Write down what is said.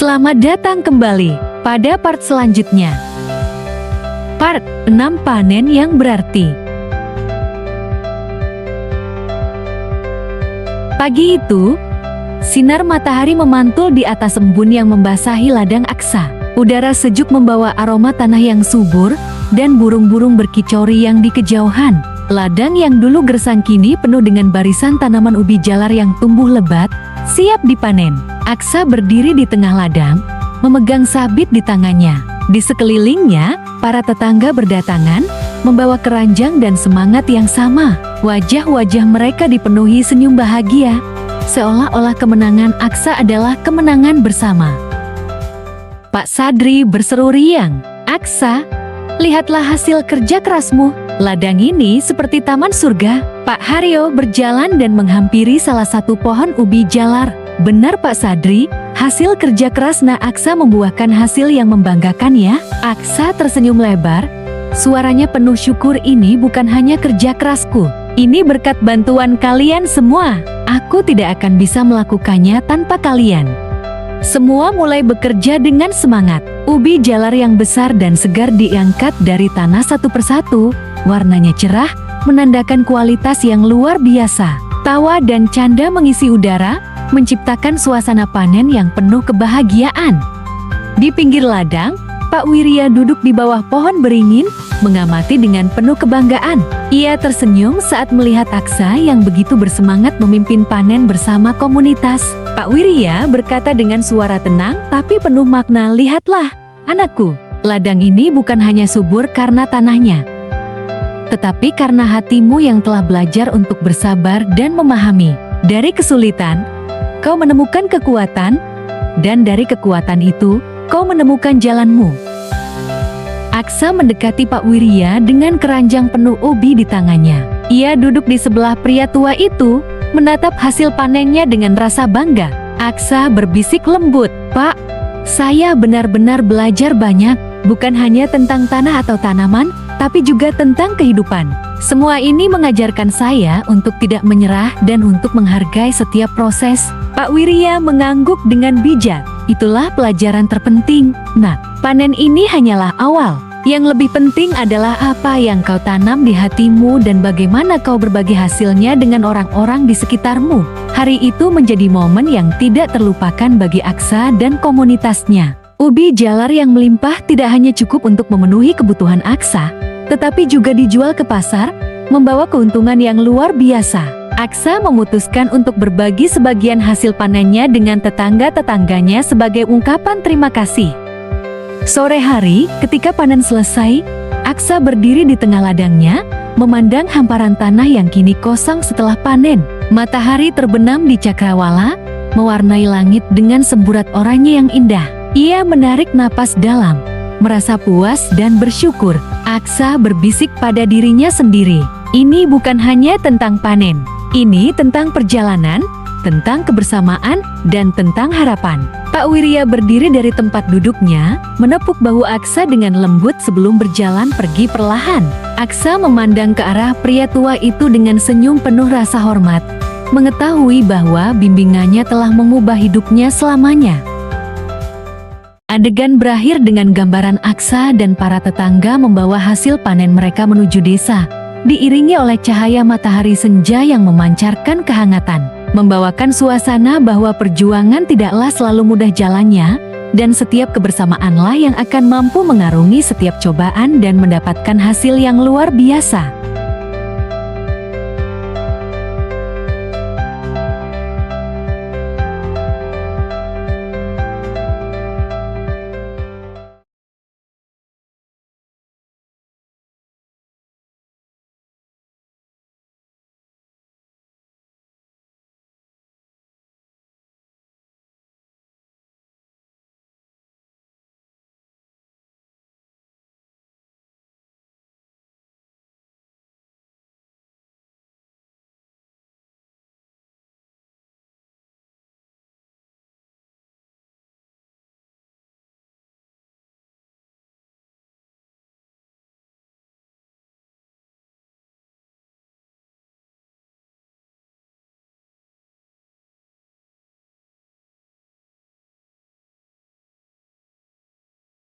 Selamat datang kembali pada part selanjutnya. Part 6, panen yang berarti. Pagi itu, sinar matahari memantul di atas embun yang membasahi ladang Aksa. Udara sejuk membawa aroma tanah yang subur dan burung-burung berkicau riang di kejauhan. Ladang yang dulu gersang kini penuh dengan barisan tanaman ubi jalar yang tumbuh lebat, siap dipanen. Aksa berdiri di tengah ladang, memegang sabit di tangannya. Di sekelilingnya, para tetangga berdatangan, membawa keranjang dan semangat yang sama. Wajah-wajah mereka dipenuhi senyum bahagia, seolah-olah kemenangan Aksa adalah kemenangan bersama. Pak Sadri berseru riang, "Aksa, lihatlah hasil kerja kerasmu. Ladang ini seperti taman surga." Pak Haryo berjalan dan menghampiri salah satu pohon ubi jalar. "Benar Pak Sadri, hasil kerja keras Aksa membuahkan hasil yang membanggakan ya." Aksa tersenyum lebar, suaranya penuh syukur. "Ini bukan hanya kerja kerasku, ini berkat bantuan kalian semua. Aku tidak akan bisa melakukannya tanpa kalian." Semua mulai bekerja dengan semangat. Ubi jalar yang besar dan segar diangkat dari tanah satu persatu, warnanya cerah, menandakan kualitas yang luar biasa. Tawa dan canda mengisi udara, menciptakan suasana panen yang penuh kebahagiaan. Di pinggir ladang, Pak Wirya duduk di bawah pohon beringin, mengamati dengan penuh kebanggaan. Ia tersenyum saat melihat Aksa yang begitu bersemangat memimpin panen bersama komunitas. Pak Wirya berkata dengan suara tenang tapi penuh makna, "Lihatlah, anakku, ladang ini bukan hanya subur karena tanahnya, tetapi karena hatimu yang telah belajar untuk bersabar dan memahami. Dari kesulitan, kau menemukan kekuatan, dan dari kekuatan itu, kau menemukan jalanmu." Aksa mendekati Pak Wirya dengan keranjang penuh ubi di tangannya. Ia duduk di sebelah pria tua itu, menatap hasil panennya dengan rasa bangga. Aksa berbisik lembut, "Pak, saya benar-benar belajar banyak, bukan hanya tentang tanah atau tanaman, tapi juga tentang kehidupan. Semua ini mengajarkan saya untuk tidak menyerah dan untuk menghargai setiap proses." Pak Wirya mengangguk dengan bijak. "Itulah pelajaran terpenting, Nak. Panen ini hanyalah awal. Yang lebih penting adalah apa yang kau tanam di hatimu dan bagaimana kau berbagi hasilnya dengan orang-orang di sekitarmu." Hari itu menjadi momen yang tidak terlupakan bagi Aksa dan komunitasnya. Ubi jalar yang melimpah tidak hanya cukup untuk memenuhi kebutuhan Aksa, tetapi juga dijual ke pasar, membawa keuntungan yang luar biasa. Aksa memutuskan untuk berbagi sebagian hasil panennya dengan tetangga-tetangganya sebagai ungkapan terima kasih. Sore hari, ketika panen selesai, Aksa berdiri di tengah ladangnya, memandang hamparan tanah yang kini kosong setelah panen. Matahari terbenam di cakrawala, mewarnai langit dengan semburat oranye yang indah. Ia menarik napas dalam, merasa puas dan bersyukur. Aksa berbisik pada dirinya sendiri, "Ini bukan hanya tentang panen. Ini tentang perjalanan, tentang kebersamaan, dan tentang harapan." Pak Wirya berdiri dari tempat duduknya, menepuk bahu Aksa dengan lembut sebelum berjalan pergi perlahan. Aksa memandang ke arah pria tua itu dengan senyum penuh rasa hormat, mengetahui bahwa bimbingannya telah mengubah hidupnya selamanya. Adegan berakhir dengan gambaran Aksa dan para tetangga membawa hasil panen mereka menuju desa, diiringi oleh cahaya matahari senja yang memancarkan kehangatan, membawakan suasana bahwa perjuangan tidaklah selalu mudah jalannya, dan setiap kebersamaanlah yang akan mampu mengarungi setiap cobaan dan mendapatkan hasil yang luar biasa.